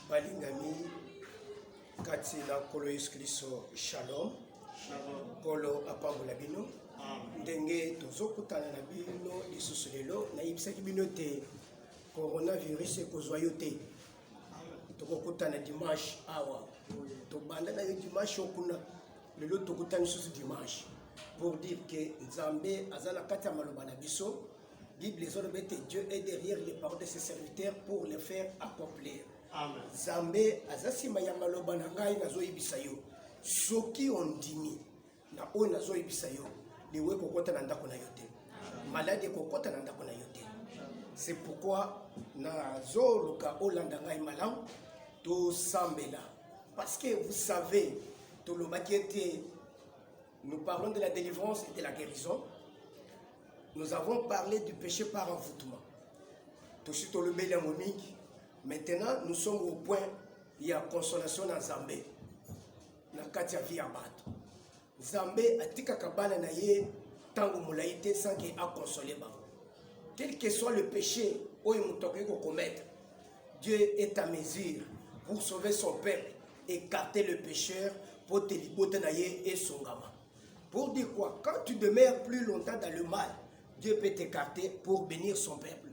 balingami kati na kolo Yesu Kristo shalom. Kolo apambola bino ndenge tozokutana na bino lisusu lelo nayebisaki bino te coronavirus ekozwa yo te. Tokokutana dimanche awa tobanda na yo dimanche okuna lelo tokutana lisusu dimanche pour dire que Nzambe azala kati ya maloba na biso. Bible ezoloba ete Dieu est derrière les paroles de ses serviteurs pour les faire accomplir. Amen. Nzambe azasima ya maloba na ngai nazoyebisa yo soki ondimi na oyo nazoyebisa yo liwe kokota na ndako na yo te, malade kokota na ndako na yo te. C'est pourquoi nazoluka olanda ngai malamu tosambela, parce que vous savez tolobaki ete nous parlons de la délivrance et de la guérison. Nous avons parlé du péché par envoûtement. Maintenant, nous sommes au point, il y a consolation dans Zambé. Dans Katia Viabat. Zambé a tika kabana na ye tango mulaïté sans qu'il a consolé. Quel que soit le péché où il m'a commettre, Dieu est à mesure pour sauver son peuple, écarter le pécheur pour te libérer naye et son gamin. Pour dire quoi? Quand tu demeures plus longtemps dans le mal, Dieu peut t'écarter pour bénir son peuple.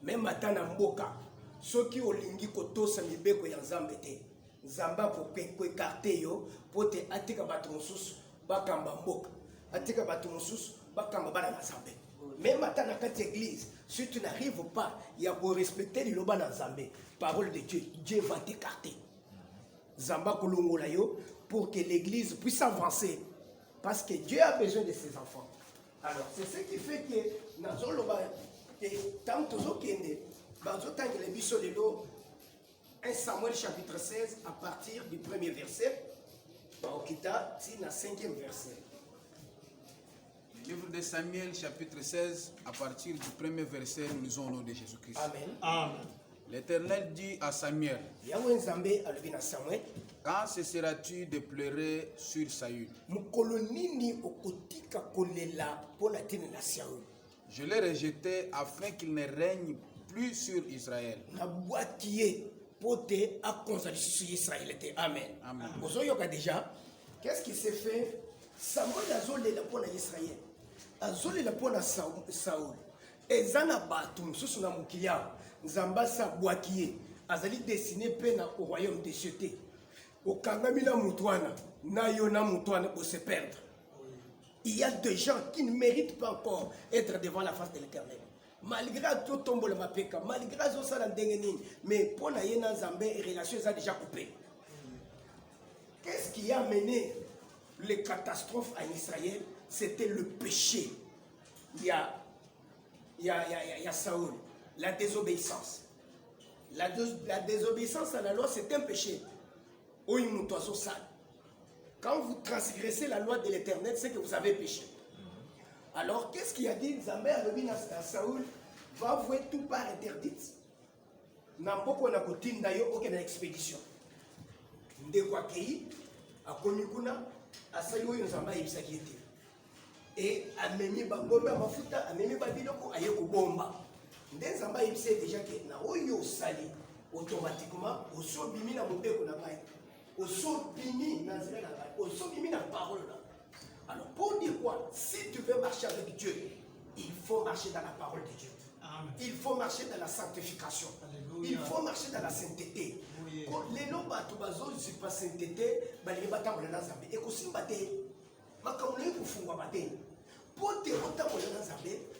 Même matin na mboka, ceux qui ont lingi kotosa mibeko ya Nzambe te, Nzamba ko écarter yo pour te atika bato mususu bakamba mboka, atika bato mususu bakamba bana na Nzambe. Même matin na kati église, si tu n'arrives pas ya ko respecter liloba na Nzambe, parole de Dieu, Dieu va t'écarter. Nzamba kolongola yo pour que l'église puisse avancer, parce que Dieu a besoin de ses enfants. Alors, c'est ce qui fait que dans tant que 1 Samuel chapitre 16 à partir du premier verset, au 5e verset. Le livre de Samuel chapitre 16 à partir du premier verset, nous lisons au nom de Jésus-Christ. Amen. Amen. L'Éternel dit à Samuel: quand cesseras-tu de pleurer sur Saül? Je l'ai rejeté afin qu'il ne règne plus sur Israël. Amen. Amen. Déjà, qu'est-ce qui s'est fait? Samuel a zolé la pour Israël. A zolé la pour Saül. Et Zana Batum, sous la Moukia, Zambasa Boakié, Azali destiné peine au royaume des cieux. Au Kangamila Moutouana, Nayona Moutouana pour se perdre. Il y a des gens qui ne méritent pas encore être devant la face de l'Éternel. Malgré tout tombe le mapeka, malgré tout ça dans Dengenin, mais pour la Yéna Zambé, les relations sont déjà coupées. Qu'est-ce qui a mené les catastrophes en Israël? C'était le péché. Il y a Saül, la désobéissance. La désobéissance à la loi, c'est un péché. Quand vous transgressez la loi de l'Éternel, c'est que vous avez péché. Alors, qu'est-ce qu'il a dit? Zambé a dit à Saül, va avouer tout part interdite. N'importe quoi n'a aucune expédition. Ndekwakeyi, a Komikuna, a Sayo Zamba Ibsakiete. Et a Memi Bagomba Mafuta, a Memi Babiloko, a Yoko Bomba. Ndé Zamba Ibsé déjà que na Oyo Sali, automatiquement, au so bimi na Mobeko na Baye. Au so bimi na Zela na Baye. Au so bimi na parole là. Alors, pour dire quoi? Si tu veux marcher avec Dieu, il faut marcher dans la parole de Dieu. Amen. Il faut marcher dans la sanctification. Alléluia. Il faut marcher dans la sainteté. Les noms de Bazo, je ne suis pas sainteté, les bâtiments de Nazambé. Et aussi, pour te rendre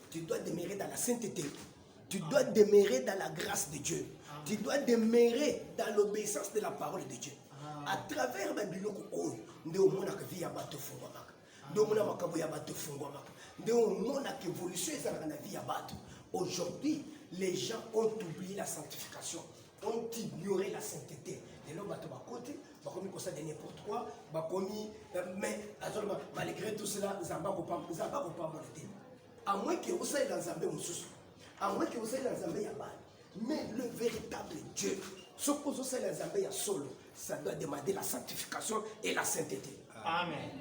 tu dois demeurer dans la sainteté. Tu dois demeurer dans la grâce de Dieu. Amen. Tu dois demeurer dans l'obéissance de la parole de Dieu. Amen. À travers la Bible, aujourd'hui, les gens ont oublié la sanctification, ont ignoré la sainteté. Et là, côté, de n'importe quoi, mais malgré tout cela, à moins que vous soyez dans Zambé, à moins que vous soyez dans Zambé, mais le véritable Dieu, ce que vous soyez dans Zambé, solo, ça doit demander la sanctification et la sainteté. Amen.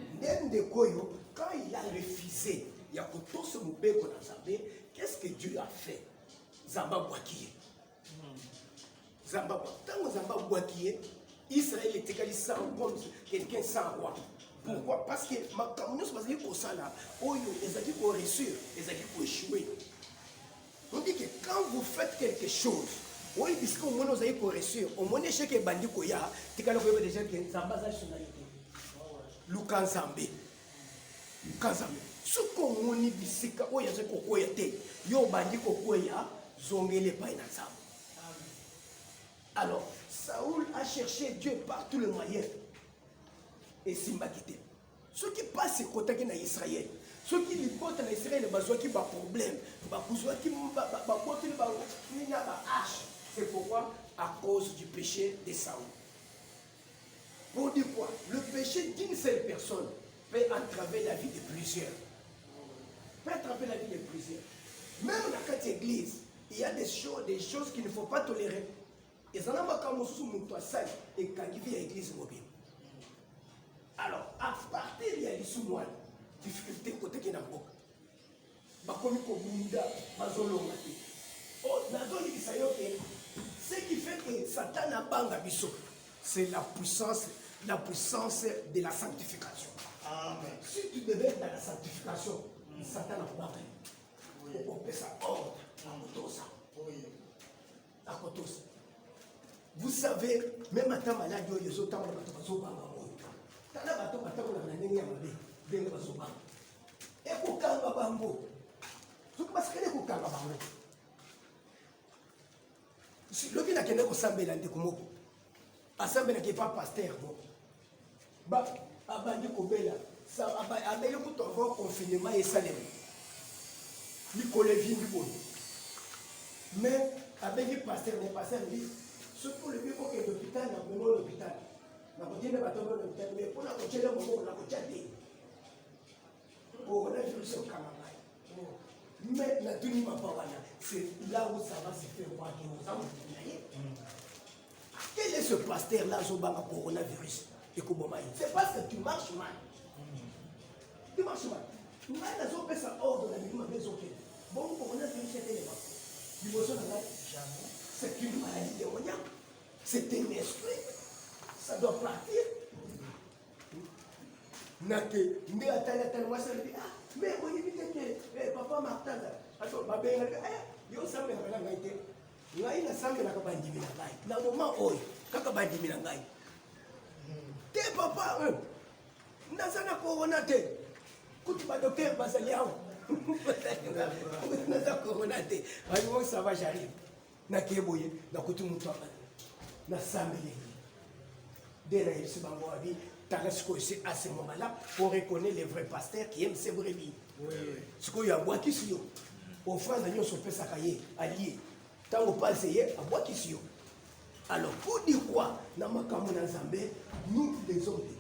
Quand il a refusé, il y a tout ce qu'est-ce que Dieu a fait? Zamba Boakiye. Zamba, tant que Zamba Boakié, Israël était comme quelqu'un sans roi. Pourquoi? Parce que ma communauté, c'est pour ça là, les amis pour réussir, les amis pour échouer. On dit que quand vous faites quelque chose, oui, puisque au moins vous avez pour réussir, au moins échec est bandit koya, tu as déjà que Zamba a nationalité. Lukan Zambé. Kazambe. Ce qu'on dit, c'est que oh, y a ce qu'on a été. Yo bandi kokoya, zongele pa inazam. Alors, Saoul a cherché Dieu par tous les moyens. Et Simba quitté. Ceux qui passent côté en Israël, ceux qui les portent en Israël, ils qui ont problème. C'est pourquoi? À cause du péché de Saoul. Pour dire quoi? Le péché d'une seule personne peut entraver la vie de plusieurs. Peut entraver la vie de plusieurs. Même dans cette église, il y a des choses qu'il ne faut pas tolérer. Et ça n'a pas comme et quand il vit à l'église mobile. Alors, à partir de la difficulté côté qui n'a pas. Ce qui fait que Satan a banga biso, c'est la puissance de la sanctification. Amen. Si tu devais être dans la sanctification, Satan n'a pas banga. On peut ça ordre à Kotosa. Vous savez, même à ta malade, les autres ont banga. Et pour Kanga Bambo, je pense que c'est Kanga Bambo. Si le vin a quelqu'un qui s'appelle Andekumoko, assemblée qui n'est pas pasteur, bah, Abandi Kobela, ça a bien le confinement et Salem. Nicolas Vimbo. Mais avec le pasteur, les pasteurs disent, ce pour le people qui est l'hôpital, nous avons l'hôpital. Nous avons dit, mais pour la cocher le moment, on a coché des. Pour la virus au Canada. Mais la tenue m'a pas c'est là où ça va se faire voir que nous avons. Quel est ce pasteur-là, Zobama coronavirus? C'est parce que tu marches mal. Tu marches mal. Nous avons fait ça hors de la maison. Bon, coronavirus, c'était les masques. C'est une maladie démoniaque. C'est un esprit. Ça doit partir. Nake, mais attends, moi ça me dit, ah, mais vous dites que papa Martin, attends, ma belle, yo ça me rappelle la gaïté. Ngai na sambe na kabandi mina ngai. Na moment oy, kaka bandi mina ngai. Te papa, nazana corona te. Kuti ba docteur basaliao. Nazana corona te. Ayo ça va j'arrive. Na keboye, na kuti mutu na sambe le. Dès il se bango abi. C'est à ce moment-là pour reconnaître les vrais pasteurs qui aiment ces brebis. Ce qu'il y a à boire qui s'y est. Au frère de nous, on peut s'accailler, allier. Tant qu'on parle, c'est à boire qui s'y est. Alors, pour dire quoi, nous, les hommes de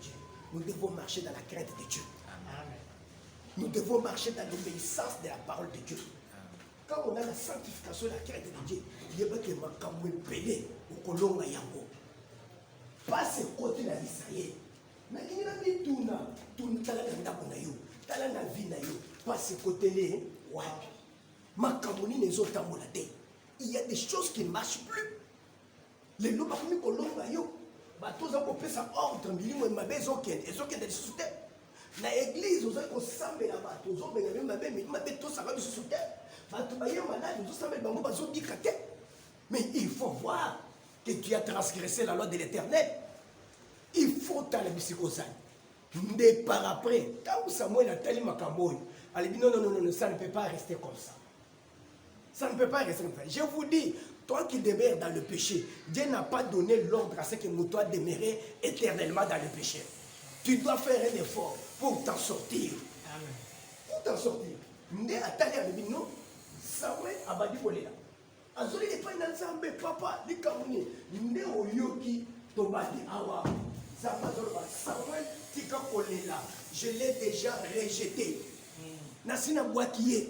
Dieu, nous devons marcher dans la crainte de Dieu. Nous devons marcher dans l'obéissance de la parole de Dieu. Quand on a la sanctification, la crainte de Dieu, il y a des gens qui ont pelé au colon à Yango. Pas ce côté de l'Israël. Na kina bituna tunitala ndako na yo tala na vie na yo pas ce côté là wapi makamoni nezo tambola te il y a des choses qui ne marchent plus les lois pas comme kolonga yo bato za kopesa ordre milimo mabezo kende ezokende sute na église oza ko sambela bato ozobela même mabe to ça va sute bato ba yo malade ozo sambela bango bazo dikate mais il faut voir que tu as transgressé la loi de l'Éternel. Il faut t'aller à mais par après, quand Samuel a tali makamboy, elle dit non, ça ne peut pas rester comme ça. Ça ne peut pas rester comme ça. Je vous dis, toi qui demeures dans le péché, Dieu n'a pas donné l'ordre à ce que nous dois demeurer éternellement dans le péché. Tu dois faire un effort pour t'en sortir. Amen. Pour t'en sortir. Ndé a tali elle dit non, Samuel a badi bolela. Azoli n'est pas dans Zambé, papa, li kamuni. Ndé oyoki tobadi awa. Samuel tika kolela, je l'ai déjà rejeté. Nasina boakiye,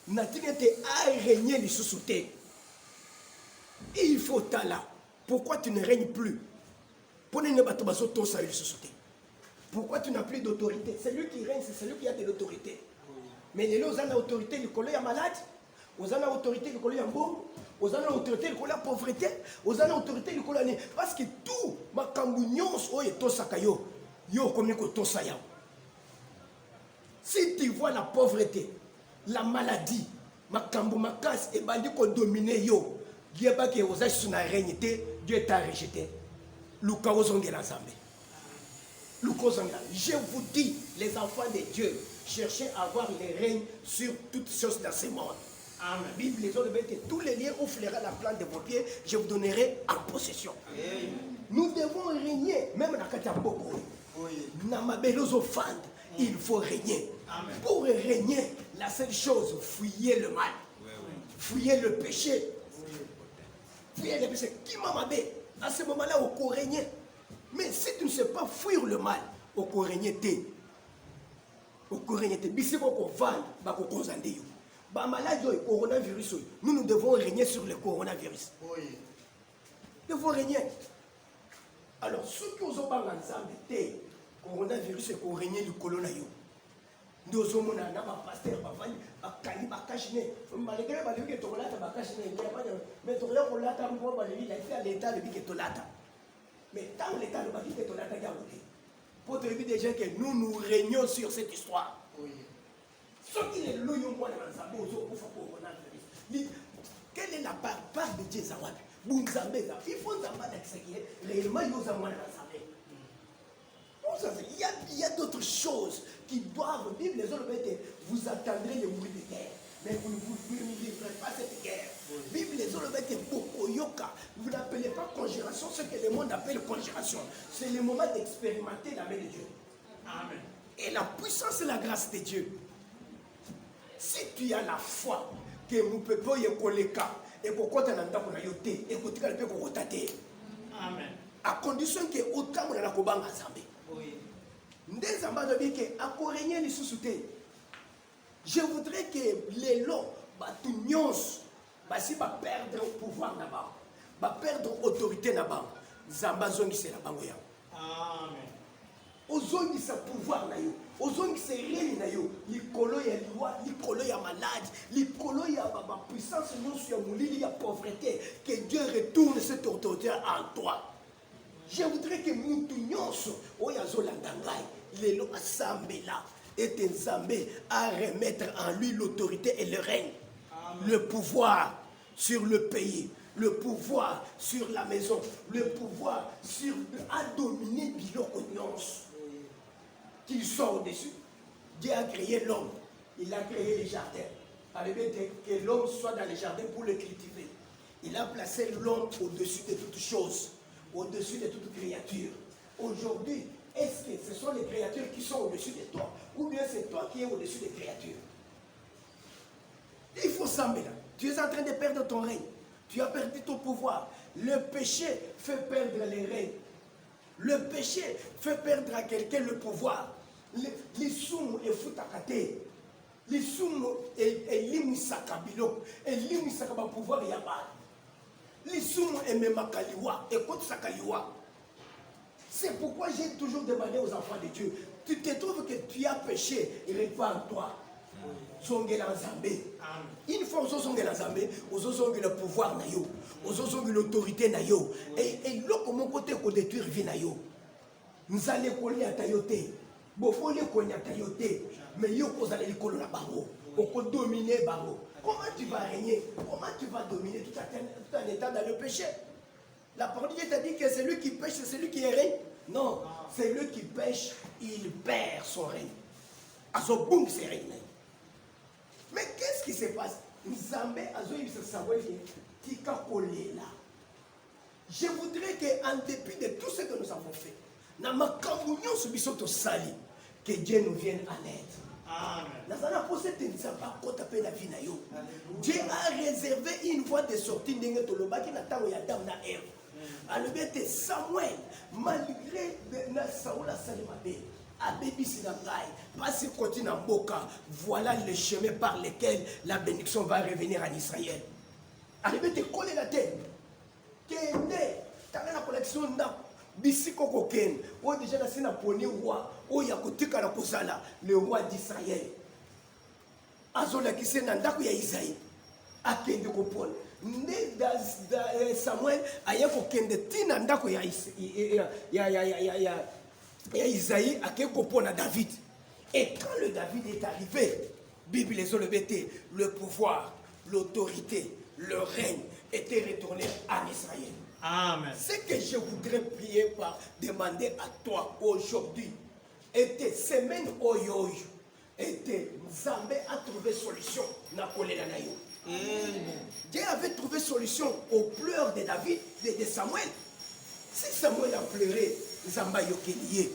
natina te a régné les sous-soutés. Il faut tala. Pourquoi tu ne règnes plus? Pourquoi tu n'as plus d'autorité? C'est lui qui règne, c'est celui qui a de l'autorité. Mais les gens ont l'autorité, le collègue est malade. Vous avez l'autorité, le collègue est bon. Aux autorités, la pauvreté, aux autorités, parce que tout, ma cambouignon, oh, et tosaka yo, yo, comme yo, tosaya. Si tu vois la pauvreté, la maladie, ma cambou, ma casse, et bandi qu'on domine yo, Dieu pas que vous êtes sur la régnité, Dieu t'a rejeté. Luka ozonge la Zambé. Je vous dis, les enfants de Dieu, cherchez à avoir les règnes sur toutes choses dans ce monde. Amen. Bible, les autres que tous les liens offriront la plante de vos pieds, je vous donnerai en possession. Amen. Nous devons régner, même dans Kataboko. Namabelozo Fand, il faut régner. Amen. Pour régner, la seule chose, fuyez le mal. Fuyez le péché. Fuyez le péché. Qui m'a mabé? À ce moment-là, on peut régner. Mais si tu ne sais pas fuir le mal, on peut régner. On peut régner. Bisi ko vendre, ba ko konzande yo. Ba maladie le coronavirus. Nous devons régner sur le coronavirus. Oui. Nous devons régner. Alors, ceux qui ont pas ensemble, le coronavirus est pour régner le colonna yo. Nous sommes na ba pasteur ba vani ba kali ba kashine. Malgré ba lui que tolata ba kashine, mais tolata ko lata mbo ba lui la fait à l'état le bique tolata. Mais tant l'état le bique tolata ya roté. Pour te dire déjà que nous régnons sur cette histoire. Oui. Ce qui est loyaux moi dans Zambé au coronavirus. Quelle est la part de Dieu Zawabi? Bunzambé, il faut Zamba d'accepter réellement yosa moi dans Zambé. Il y a d'autres choses qui doivent vivre. Les autres bêtes, vous attendrez les bruits de guerre. Mais vous ne vivrez pas cette guerre. Vive les autres bêtes, Bokoyoka. Vous n'appelez pas conjuration, ce que le monde appelle conjuration. C'est le moment d'expérimenter la main de Dieu. Amen. Et la puissance et la grâce de Dieu. Si tu as la foi que nous ne pouvons pas koleka et qu'on compte en tant qu'on a yoté et qu'on peut kotate. Amen. À condition que autant on a la kobanga Zambé. Je voudrais que les lots, si perdre le pouvoir là-bas, perdre l'autorité là-bas, Zamba zongi c'est la bangoya. Amen. Ozongi sa pouvoir na yo, ozongi se règne na yo, likolo ya loi, likolo ya malade, likolo ya puissance non sur moulili ya pauvreté, que Dieu retourne cette autorité en toi. Je voudrais que nous tous, les lois là et Nzambé à remettre en lui l'autorité et le règne. Amen. Le pouvoir sur le pays, le pouvoir sur la maison, le pouvoir sur à dominer biloko nyonso. Qu'il soit au-dessus. Dieu a créé l'homme, il a créé les jardins. Que l'homme soit dans les jardins pour le cultiver. Il a placé l'homme au-dessus de toutes choses, au-dessus de toute créature. Aujourd'hui, est-ce que ce sont les créatures qui sont au-dessus de toi, ou bien c'est toi qui es au-dessus des créatures? Il faut s'en mêler. Tu es en train de perdre ton règne. Tu as perdu ton pouvoir. Le péché fait perdre les règnes. Le péché fait perdre à quelqu'un le pouvoir. Les soumou et foutakate. Les soumou et limisaka bilok. Et limisaka ba pouvoir yaba. Les soumou et memakaliwa. Et kotsakaliwa. C'est pourquoi j'ai toujours demandé aux enfants de Dieu, tu te trouves que tu as péché, répands-toi. Zongela Zambé. Une fois aux Zongela Zambé, aux Zongela le pouvoir nayo, aux Zongela l'autorité nayo. Et là, comment côté qu'on détruire vie nayo. Nous allons coller à tayoté. Beaucoup les connaît à tayoté. Mais yo vous allez les coller à barreau. On peut dominer barreau. Comment tu vas régner? Comment tu vas dominer tout un état dans le péché? La parole de Dieu t'a dit que celui qui pêche, c'est celui qui règne. Non, celui qui pêche, il perd son règne. À son boum, c'est règne. Mais qu'est-ce qui se passe? Nzambé azo il se savoir que tika kolé là. Je voudrais qu'en dépit de tout ce que nous avons fait, na makambounion subisoto sali, que Dieu nous vienne en aide. Dieu a réservé une voie de sortie qui Albert Samuel, malgré Saoul Salimabé, voilà le chemin par lequel la bénédiction va revenir en Israël. Albert collé la tête. La collection bisiko koken o déjà na sina poni roi o ya kotika na kozala le roi d'Israël azola kisena ndako ya Isaïe akende kopona Samuel aya kokende tina ndako ya Isaïe akekopona David. Et quand le David est arrivé, Bible les olebete, le pouvoir, l'autorité, le règne était retourné en Israël. Amen. Ce que je voudrais prier par demander à toi aujourd'hui était semaine oyo était Zambé a trouvé solution na kolela na yo. Dieu avait trouvé solution aux pleurs de David, de Samuel. Si Samuel a pleuré, Zamba yokeliye.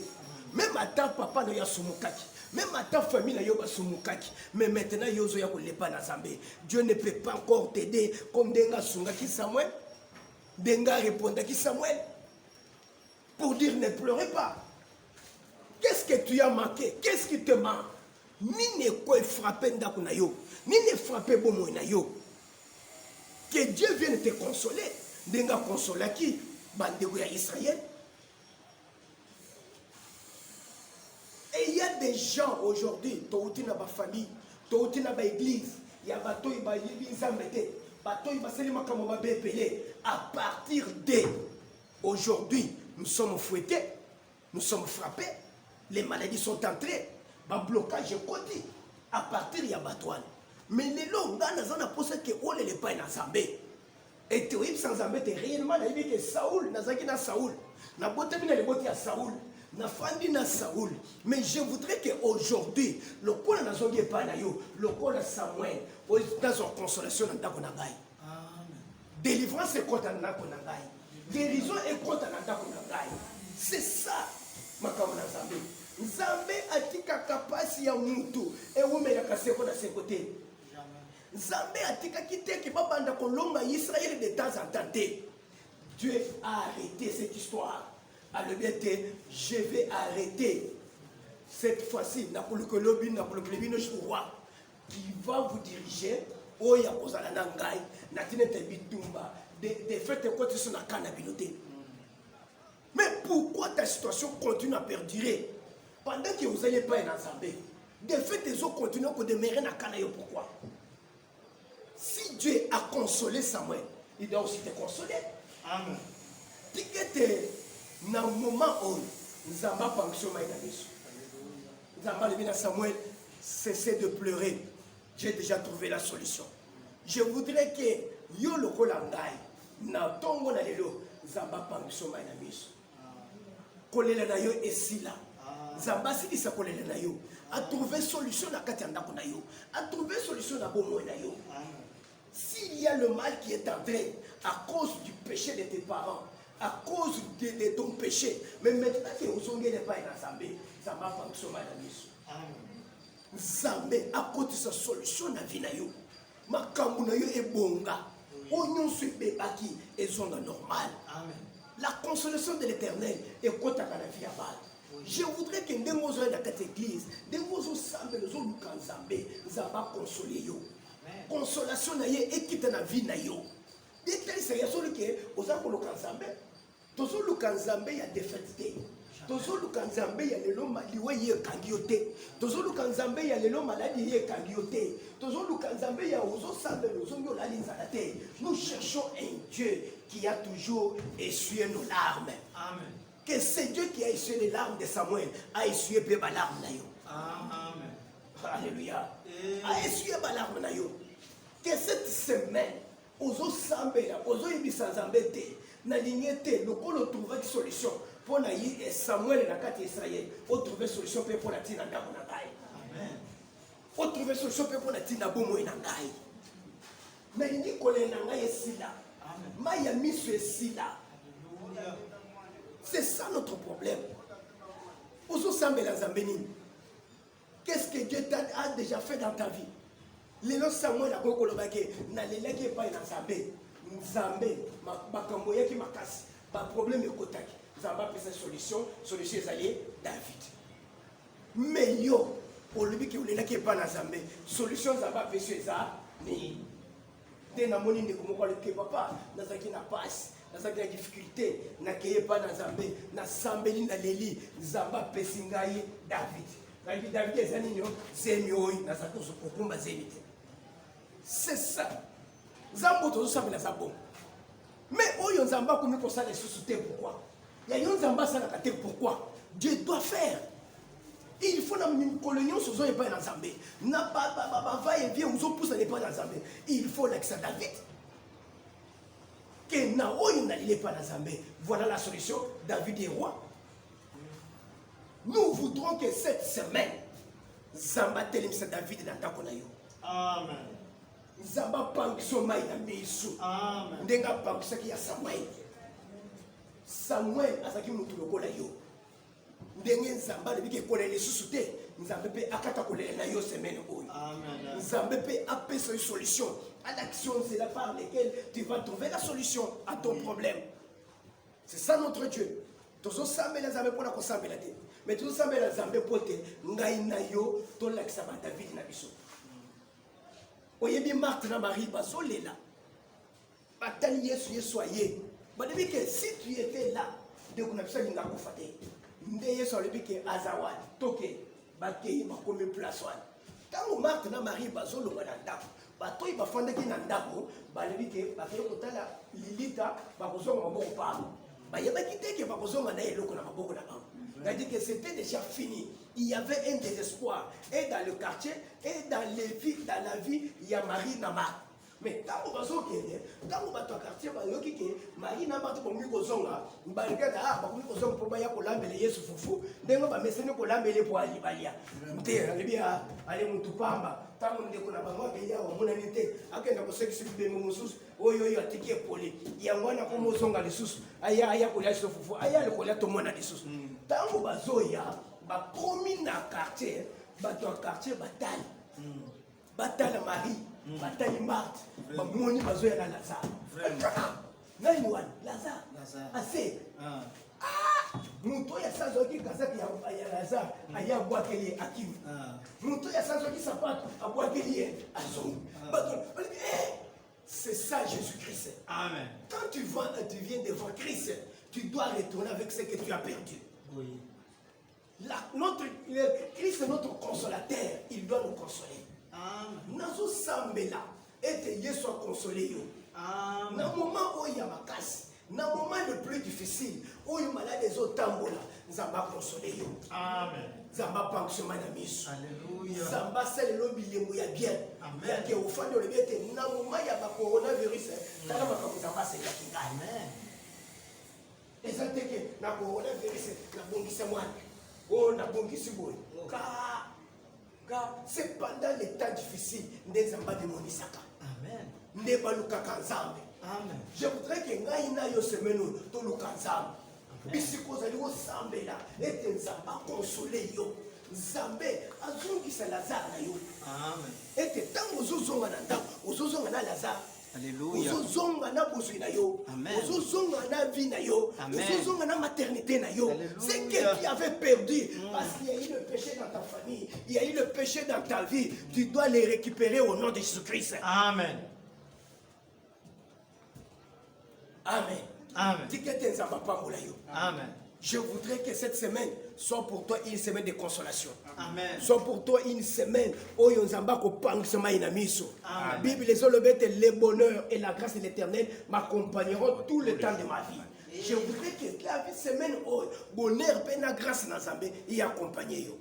Même à ta papa no ya sumukaki. Même à ta famille na yo ba sumukaki. Mais maintenant yozo ya kolepa na Zambé. Dieu ne peut pas encore t'aider comme denga sungaki Samuel. Denga répondaki Samuel. Pour dire ne pleurez pas. Qu'est-ce que tu as manqué? Qu'est-ce qui te manque? Ni ne quoi frapper ndako na yo. Ni ne frapper bomo na yo. Que Dieu vienne te consoler. Denga consola qui? Bandego ya Israël. Et il y a des gens aujourd'hui, tauti na ba famille, tauti na ba église, il y a bato iba yibizambete, bato iba selima kama ba bepele. À partir de aujourd'hui, nous sommes fouettés, nous sommes frappés, les maladies sont entrées, ba blocage côté. À partir il y a batouane. Mais les longs dans la pose que on les pas dans Zambé. Et tu es sans Zambé, tu es réellement là, il que Saoul, Nazaki na Saoul, na botte mina les bottes à Saoul. Na fandi na Saoul. Mais je voudrais qu'aujourd'hui, le col n'a pas na yo, le col Samuel, dans son consolation dans ta konagai. Délivrance est contre na konagai. Guérison est contre na konagai. C'est ça, ma kamana Zambé. Zambé a tika kapasi ya mutu et wume ya kaseko na ses côtés. Zambé a tika kite ki babanda kolonga Israël de temps en temps. Dieu a arrêté cette histoire. Alors bien, je vais arrêter cette fois-ci qui va vous diriger au Yakozala Nangai, Natinete Bitumba, des faits de côté sur la canabinoté. Mais pourquoi ta situation continue à perdurer pendant que vous n'allez pas en Zambé? Des faits des autres continuent à demeurer dans la canaille. Pourquoi? Si Dieu a consolé Samuel, il doit aussi te consoler. Amen. Dans le moment où Zamba Panction m'a été Zamba le Samuel, cessez de pleurer. J'ai déjà trouvé la solution. Je voudrais que yo le kolangai na tongo na lelo Zamba Panction m'a été kolela na yo esila. Zamba si sa kolela na yo a trouvé solution na kati ndako na yo, a trouvé solution na bomo na yo. S'il y a le mal qui est entré à cause du péché de tes parents, à cause de ton péché, mais maintenant que vous n'êtes pas dans Zambé, ça m'a pas mal à l'issue. Zambé, à cause de sa solution na vie na yo, ma kamuna yo est bonga, oignon se bébaki et zone normale. La consolation de l'Éternel est contre la vie à bas. Je voudrais que nous soyons dans cette église, nous soyons dans Zambé, Zamba consoler yo. Consolation na ye et quitte na vie na yo. Dès que c'est celui qui est aux akolos Zambé. Tozo lukanzambe ya défaite. Tozo lukanzambe ya lelo maliwe ye kangiote. Tozo lukanzambe ya lelo maladie ye kangiote. Tozo lukanzambe ya ozo sambe lozongo la linzalate. Nous cherchons un Dieu qui a toujours essuyé nos larmes. Amen. Que c'est Dieu qui a essuyé les larmes de Samuel a essuyé peu ba larmes na yo. Amen. Alléluia. A essuyé ba larmes na yo. Que cette semaine ozo sambe la ozo ibisa zambete. Na lignité, le pôle trouver une solution pour Samuel et la carte Israël. On trouver une solution pour la tina ndako na ngai. Amen. On trouver une solution pour la tina bomo na ngai. Mais ni kole na ngai esila. Amen. Maya miso esila. C'est ça notre problème. Ozo sambe la zambeni. Qu'est-ce que Dieu a déjà fait dans ta vie? Lelo Samuel a koko lobake na lelaki pa na Zambé. Zambé, makambo yaki makasi, ba problème ekotaki. Zamba pesa solution ezali David. Mais yo, olobi ke olelaki pa na Zambé, solution Zamba pesa eza ni. Te na moni ndeko moko aleke papa, nazaki na passe, nazaki na difficulté, na keye pa na Zambé, na sambeli na leli, Zamba pesa ngai David. David ezali nyo, zemi oyi, nazaki kokumba zemi te. C'est ça. Zambo tozosambela za bon. Mais oyo nzamba komi kosala lisusu te pourquoi? Ya yo nzamba sala te pourquoi? Dieu doit faire. Il faut une colonie sur et pas dans Zambé. N'a pas va et vient aux opus n'est pas dans Zambé. Il faut l'accès David. Que na oyo n'allait pas dans Zambé. Voilà la solution. David est roi. Nous voudrons que cette semaine, Zamba telimsa David dans ta konayo. Amen. Zamba pangiso mai na misu. Amen. Ndenga pangisa ki ya Samuel. Samuel azaki mutu lokola yo. Ndenge Nzamba le bike kolela lisusu te. Nzambe pe akata kolela na yo semaine oyo. Amen. Nzambe pe apesa une solution. À l'action, c'est la par laquelle tu vas trouver la solution à ton problème. C'est ça notre Dieu. Tozo sambe la Nzambe pona ko sambe la te. Mais tozo sambe la Nzambe pote ngai na yo to lakisa ba David na biso. Oyebi Marthe na Marie bazolela. Batali Yesu aye. Badabi que si tu étais là, de kuna bisa linga kufa te. Nde Yesu alobi ke azawadi toke bakei makomi place wana. Tango Marthe na Marie bazolonga na ndako. Batoi bafandaki na ndako, balobi ke bakei kotala Lilita bakozonga maboko pamo. Bayebaki te ke bakozonga na eloko na maboko na bango. C'est-à-dire que c'était déjà fini. Il y avait un désespoir. Et dans le quartier, et dans la vie, il y a Marie na Marthe. Mais quand on va au quartier, Marie n'a pas de kozonga, kozonga pour baya kolambele Yesu fufu, ndengo ba mesene kolambele pour alibalia. Nte alibia ale mutupamba, tango ndeko na bango ke ya omona nite, akenda ko sekisi bengo mususu, oyo atiki poli. Yangwana ko mozonga lisusu, aya kolia Yesu fufu, aya le kolia to mona lisusu. Tango bazoya, ba promis na quartier, ba to quartier batali. Batala Marie. Batali Marthe, bamoni bazoya na Lazare. Nani wana? Lazare. Assez. Muto ya sanzo ki kazaki ya Lazare, aya bwakeli Akim. Muto ya sanzo ki sapato, abwakeli Azon. C'est ça Jésus-Christ. Amen. Quand tu viens devant Christ, tu dois retourner avec ce que tu as perdu. Oui. Christ est notre consolateur, il doit nous consoler. Nazo sambela et Dieu soit consolé. Dans le moment où il y a ma casse, dans le moment le plus difficile, où il y a malade des autres tambola, Zamba consolé. Amen. Zamba pansement na misu. Alléluia. Zamba c'est le bilemo ya bien. Amen. Qui au fond de l'obété, dans le moment il y a ma coronavirus, quand on va Zamba c'est la kinga. Amen. Et ça te que na coronavirus na bongisa moi. Oh na bongisi boy. C'est pendant les temps difficiles, Nzamba de Monisaka. Amen. Nebalukaka Nzambe. Amen. Je voudrais que Ngaïna yo semeno to lukanzambe. Bisiko zali wo sambela et Nzamba consoler yo. Nzambe azungi sa Lazare na yo. Amen. Et tango zozonga na ndako, ozozonga na Lazare. Alléluia. Ozozonga na bozwi na yo. Ozozonga na vie na yo. Ozozonga na maternité na yo. C'est que tu avais perdu parce qu'il y a eu le péché dans ta famille, il y a eu le péché dans ta vie. Tu dois les récupérer au nom de Jésus-Christ. Amen. Amen. Amen. Amen. Je voudrais que cette semaine soit pour toi une semaine de consolation. Amen. Soit pour toi une semaine où Yonzamba ko pangsema inamiso. Bible les olobete le bonheur et la grâce de l'Éternel m'accompagneront tout le temps de ma vie. Je voudrais que la vie semaine où bonheur et la grâce na Zambé y accompagner yo.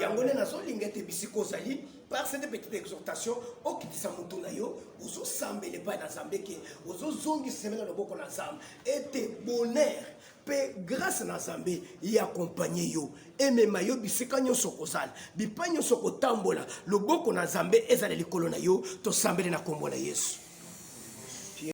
Yangone na so lingete bisiko zali par cette petite exhortation au kitisa mutu na yo ozo sambele pa na Zambé ke ozo zongi semaine na boko na Zambé et bonheur grâce na Zambé y accompagner yo et même yo bisika nyonso kozala bipa nyonso kotambola loboko na Zambé ezala likolo na yo to sambele na kombo na Yesu.